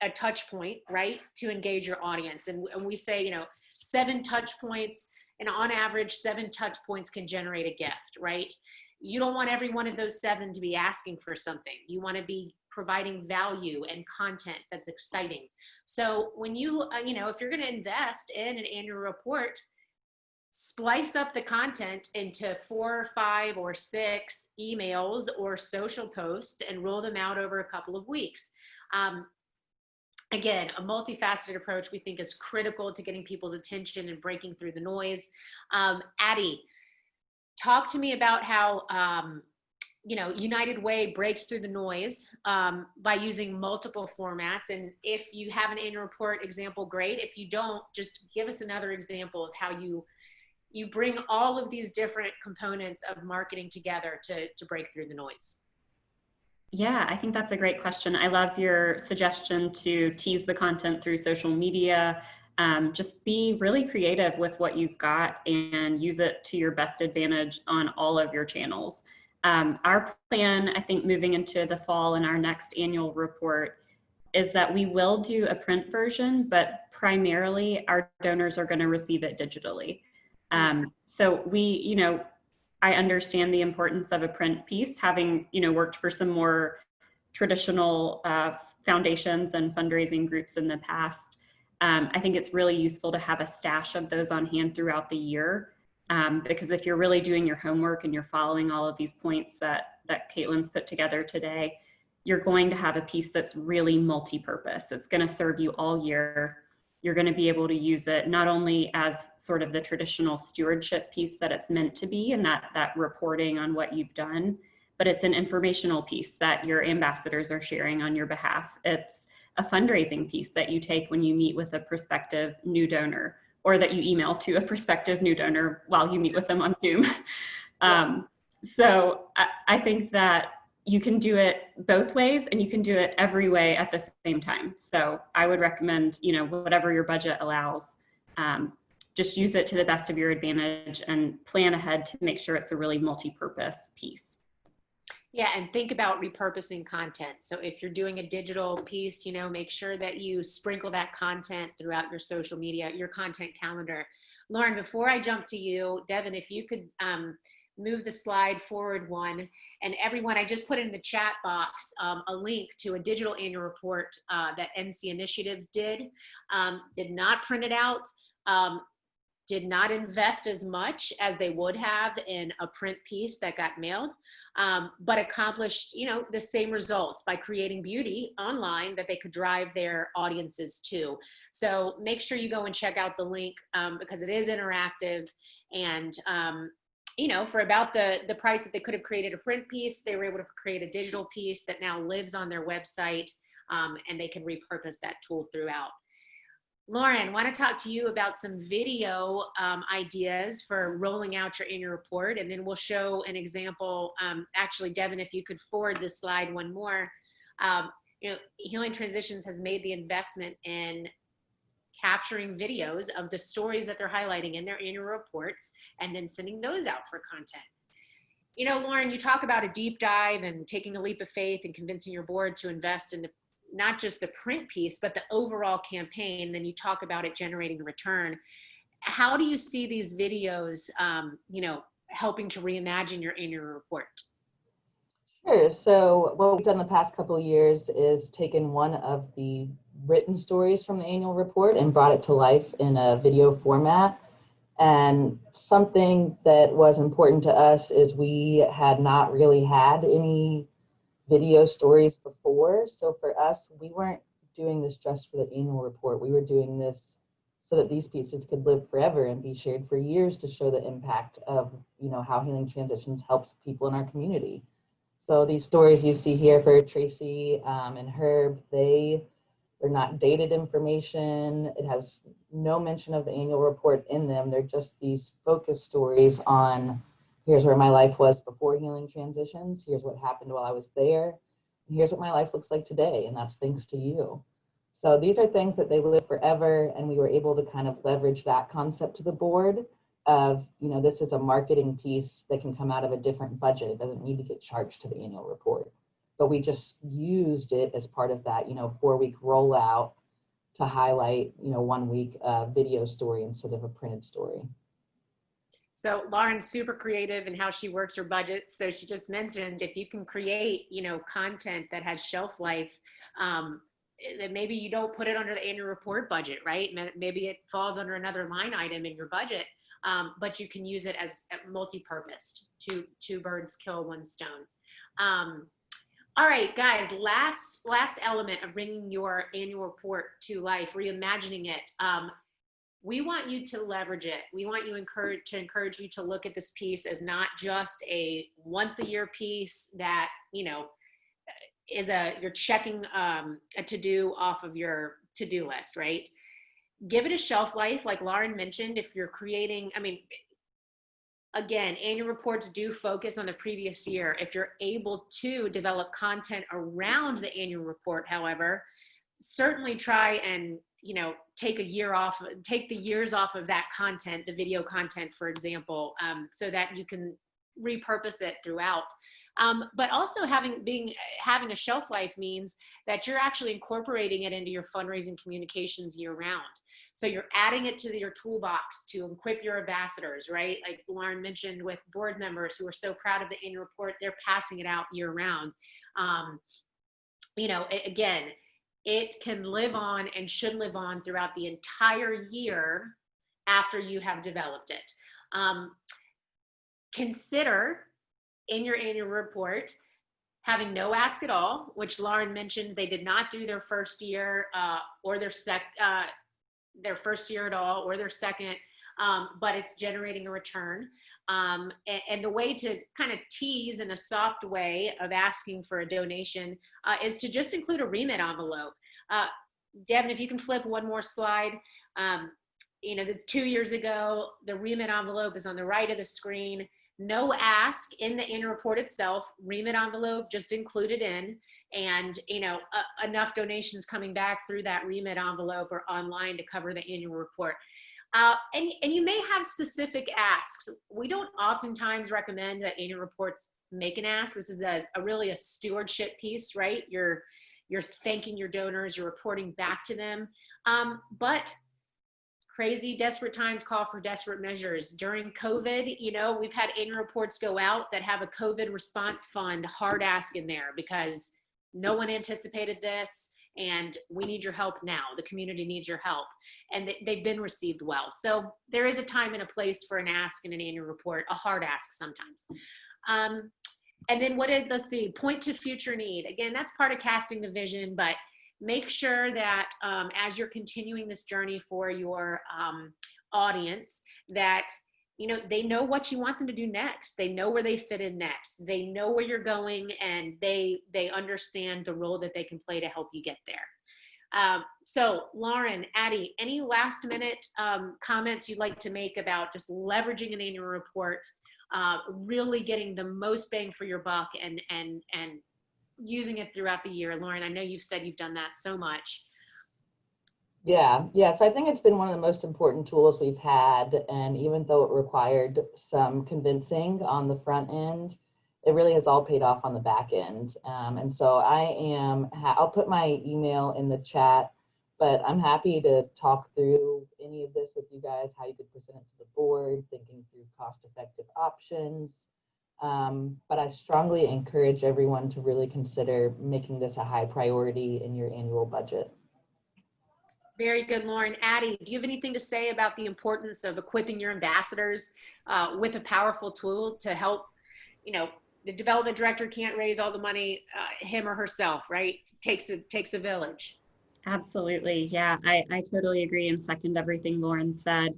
a touch point, right? To engage your audience. And we say, 7 touch points, and on average, 7 touch points can generate a gift, right? You don't want every one of those 7 to be asking for something. You want to be providing value and content that's exciting. So when you, if you're going to invest in an annual report, splice up the content into 4, 5, or 6 emails or social posts and roll them out over a couple of weeks. Again, a multifaceted approach we think is critical to getting people's attention and breaking through the noise. Addie, talk to me about how, United Way breaks through the noise by using multiple formats. And if you have an annual report example, great. If you don't, just give us another example of how you bring all of these different components of marketing together to break through the noise. Yeah, I think that's a great question. I love your suggestion to tease the content through social media. Just be really creative with what you've got and use it to your best advantage on all of your channels. Our plan, I think, moving into the fall in our next annual report is that we will do a print version, but primarily our donors are going to receive it digitally. So we, I understand the importance of a print piece, having, worked for some more traditional foundations and fundraising groups in the past. I think it's really useful to have a stash of those on hand throughout the year, because if you're really doing your homework and you're following all of these points that Caitlin's put together today, you're going to have a piece that's really multi-purpose. It's going to serve you all year. You're going to be able to use it not only as sort of the traditional stewardship piece that it's meant to be, and that reporting on what you've done, but it's an informational piece that your ambassadors are sharing on your behalf. It's a fundraising piece that you take when you meet with a prospective new donor, or that you email to a prospective new donor while you meet with them on Zoom. So I think that you can do it both ways, and you can do it every way at the same time. So I would recommend, whatever your budget allows, just use it to the best of your advantage and plan ahead to make sure it's a really multi-purpose piece. Yeah, and think about repurposing content. So if you're doing a digital piece, make sure that you sprinkle that content throughout your social media, your content calendar. Lauren, before I jump to you, Devin, if you could move the slide forward one, and everyone, I just put in the chat box a link to a digital annual report that NC Initiative did not print it out, did not invest as much as they would have in a print piece that got mailed, but accomplished, the same results by creating beauty online that they could drive their audiences to. So make sure you go and check out the link because it is interactive, and for about the price that they could have created a print piece, they were able to create a digital piece that now lives on their website, and they can repurpose that tool throughout. Lauren, I want to talk to you about some video ideas for rolling out your annual report, and then we'll show an example. Actually, Devin, if you could forward this slide one more. Healing Transitions has made the investment in capturing videos of the stories that they're highlighting in their annual reports and then sending those out for content. Lauren, you talk about a deep dive and taking a leap of faith and convincing your board to invest in not just the print piece, but the overall campaign. Then you talk about it generating a return. How do you see these videos, helping to reimagine your annual report? Sure. So what we've done the past couple of years is taken one of the written stories from the annual report and brought it to life in a video format. And something that was important to us is we had not really had any video stories before. So for us, we weren't doing this just for the annual report. We were doing this so that these pieces could live forever and be shared for years to show the impact of, how Healing Transitions helps people in our community. So these stories you see here for Tracy and Herb, they They're not dated information. It has no mention of the annual report in them. They're just these focus stories on, here's where my life was before healing transitions. Here's what happened while I was there. And here's what my life looks like today. And that's thanks to you. So these are things that they live forever. And we were able to kind of leverage that concept to the board of, this is a marketing piece that can come out of a different budget. It doesn't need to get charged to the annual report. But we just used it as part of that, 4-week rollout to highlight, 1 week video story instead of a printed story. So Lauren's super creative in how she works her budgets. So she just mentioned if you can create, content that has shelf life, that maybe you don't put it under the annual report budget, right? Maybe it falls under another line item in your budget, but you can use it as multi-purposed. Two birds kill one stone. All right, guys, last element of bringing your annual report to life, reimagining it. We want you to leverage it. We want you to encourage you to look at this piece as not just a once a year piece that, is you're checking a to-do off of your to-do list, right? Give it a shelf life, like Lauren mentioned. If you're creating, again, annual reports do focus on the previous year. If you're able to develop content around the annual report, however, certainly try and, take the years off of that content, the video content, for example, so that you can repurpose it throughout. But also having a shelf life means that you're actually incorporating it into your fundraising communications year round. So you're adding it to your toolbox to equip your ambassadors, right? Like Lauren mentioned with board members who are so proud of the annual report, they're passing it out year round. Again, it can live on and should live on throughout the entire year after you have developed it. Consider in your annual report having no ask at all, which Lauren mentioned they did not do their first year or their first year at all or their second, but it's generating a return. And the way to kind of tease in a soft way of asking for a donation is to just include a remit envelope. Devin, if you can flip one more slide. That's 2 years ago, the remit envelope is on the right of the screen. No ask in the annual report itself, remit envelope just included in, and enough donations coming back through that remit envelope or online to cover the annual report. And you may have specific asks. We don't oftentimes recommend that annual reports make an ask. This is really a stewardship piece, right? You're thanking your donors, you're reporting back to them. But crazy, desperate times call for desperate measures. During COVID, we've had annual reports go out that have a COVID response fund hard ask in there because no one anticipated this and we need your help now. The community needs your help. And they've been received well. So there is a time and a place for an ask in an annual report, a hard ask sometimes. And then let's see, point to future need. Again, that's part of casting the vision, but make sure that as you're continuing this journey for your audience, that they know what you want them to do next. They know where they fit in next. They know where you're going, and they understand the role that they can play to help you get there. So Lauren, Addie, any last minute comments you'd like to make about just leveraging an annual report, really getting the most bang for your buck and using it throughout the year? Lauren, I know you've said you've done that so much. Yeah. So I think it's been one of the most important tools we've had. And even though it required some convincing on the front end, it really has all paid off on the back end. And so I'll put my email in the chat, but I'm happy to talk through any of this with you guys, how you could present it to the board, thinking through cost-effective options. But I strongly encourage everyone to really consider making this a high priority in your annual budget. Very good, Lauren. Addie, do you have anything to say about the importance of equipping your ambassadors with a powerful tool to help, the development director can't raise all the money him or herself, right? Takes a village. Absolutely. Yeah, I totally agree and second everything Lauren said.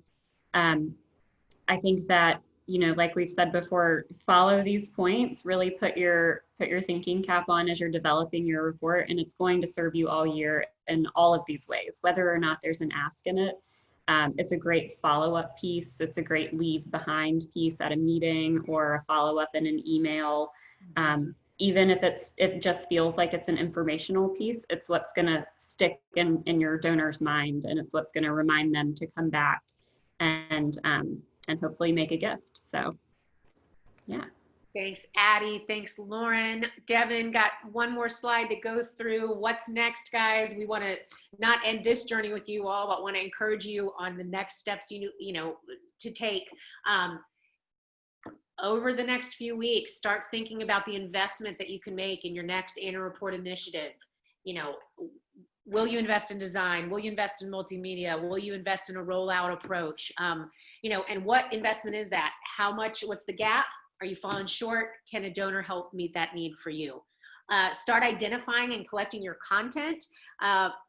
I think that, like we've said before, follow these points, really put your thinking cap on as you're developing your report, and it's going to serve you all year in all of these ways, whether or not there's an ask in it. It's a great follow-up piece. It's a great leave behind piece at a meeting or a follow-up in an email. Even if it just feels like it's an informational piece, it's what's going to stick in your donor's mind, and it's what's going to remind them to come back and hopefully make a gift. So, yeah. Thanks, Addie. Thanks, Lauren. Devin, got one more slide to go through. What's next, guys? We want to not end this journey with you all, but want to encourage you on the next steps you know to take. Over the next few weeks, start thinking about the investment that you can make in your next annual report initiative. You know, will you invest in design? Will you invest in multimedia? Will you invest in a rollout approach? You know, and what investment is that? How much? What's the gap? Are you falling short? Can a donor help meet that need for you? Start identifying and collecting your content.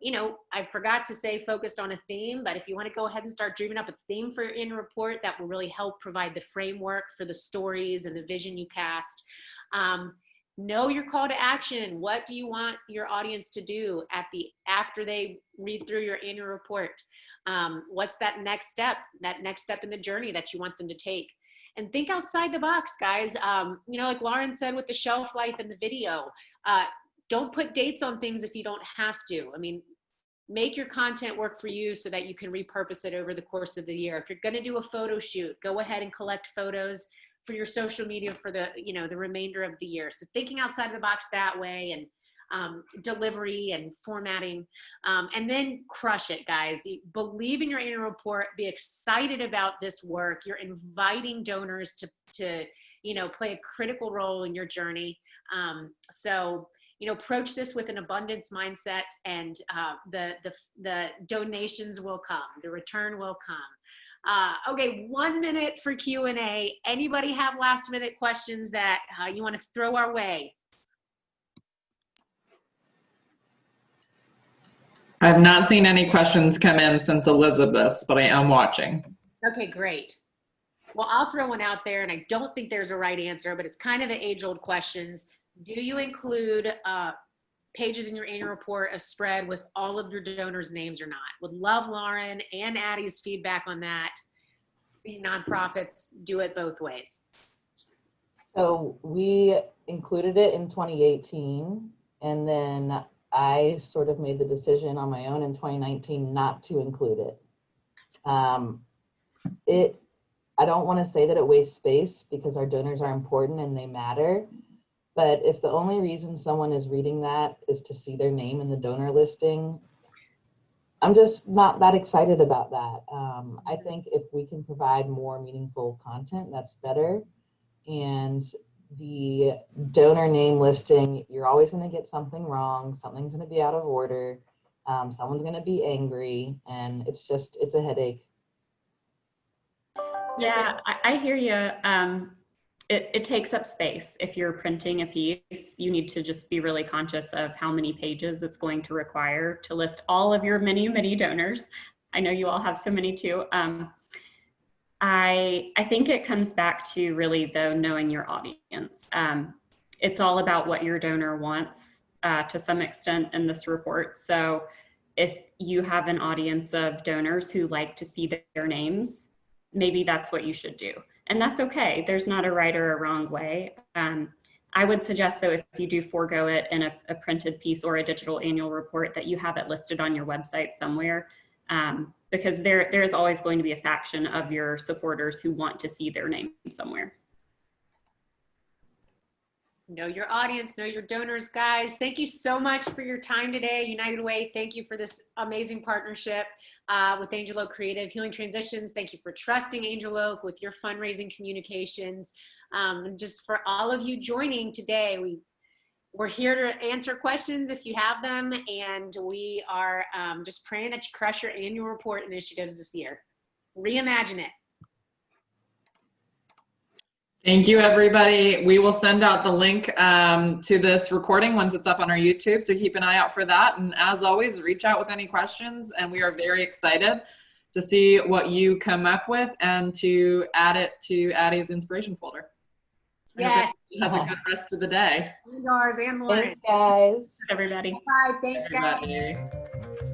You know, I forgot to say focused on a theme, but if you want to go ahead and start dreaming up a theme for your annual report, that will really help provide the framework for the stories and the vision you cast. Know your call to action. What do you want your audience to do after they read through your annual report? What's that next step in the journey that you want them to take? And think outside the box, guys. You know, like Lauren said with the shelf life and the video, don't put dates on things if you don't have to. I mean, make your content work for you so that you can repurpose it over the course of the year. If you're going to do a photo shoot, go ahead and collect photos for your social media for the remainder of the year. So thinking outside of the box that way, and delivery and formatting, and then crush it, guys. Believe in your annual report, be excited about this work. You're inviting donors to play a critical role in your journey. So approach this with an abundance mindset, and the donations will come, the return will come. Okay, 1 minute for Q&A. Anybody have last minute questions that you want to throw our way? I've not seen any questions come in since Elizabeth's, but I am watching. Okay, great. Well, I'll throw one out there, and I don't think there's a right answer, but it's kind of the age-old questions. Do you include pages in your annual report, a spread with all of your donors' names or not? Would love Lauren and Addie's feedback on that. See nonprofits do it both ways. So we included it in 2018, and then I sort of made the decision on my own in 2019 not to include it. I don't want to say that it wastes space, because our donors are important and they matter. But if the only reason someone is reading that is to see their name in the donor listing, I'm just not that excited about that. I think if we can provide more meaningful content, that's better. And the donor name listing, you're always going to get something wrong. Something's going to be out of order. Someone's going to be angry, and it's a headache. Yeah, I hear you. It takes up space. If you're printing a piece, you need to just be really conscious of how many pages it's going to require to list all of your many, many donors. I know you all have so many too. I think it comes back to really, though, knowing your audience. It's all about what your donor wants to some extent in this report. So if you have an audience of donors who like to see their names, maybe that's what you should do. And that's okay. There's not a right or a wrong way. I would suggest, though, if you do forego it in a printed piece or a digital annual report, that you have it listed on your website somewhere, because there is always going to be a faction of your supporters who want to see their name somewhere. Know your audience, know your donors, guys. Thank you so much for your time today. United Way, thank you for this amazing partnership with Angel Oak Creative. Healing Transitions, thank you for trusting Angel Oak with your fundraising communications. Just for all of you joining today, we're here to answer questions if you have them, and we are just praying that you crush your annual report initiatives this year. Reimagine it. Thank you, everybody. We will send out the link to this recording once it's up on our YouTube, so keep an eye out for that. And as always, reach out with any questions, and we are very excited to see what you come up with and to add it to Addie's inspiration folder. Yes. Has a good rest of the day. Yours and Lauren. Thanks, guys. Everybody. Bye. Thanks, guys. Everybody.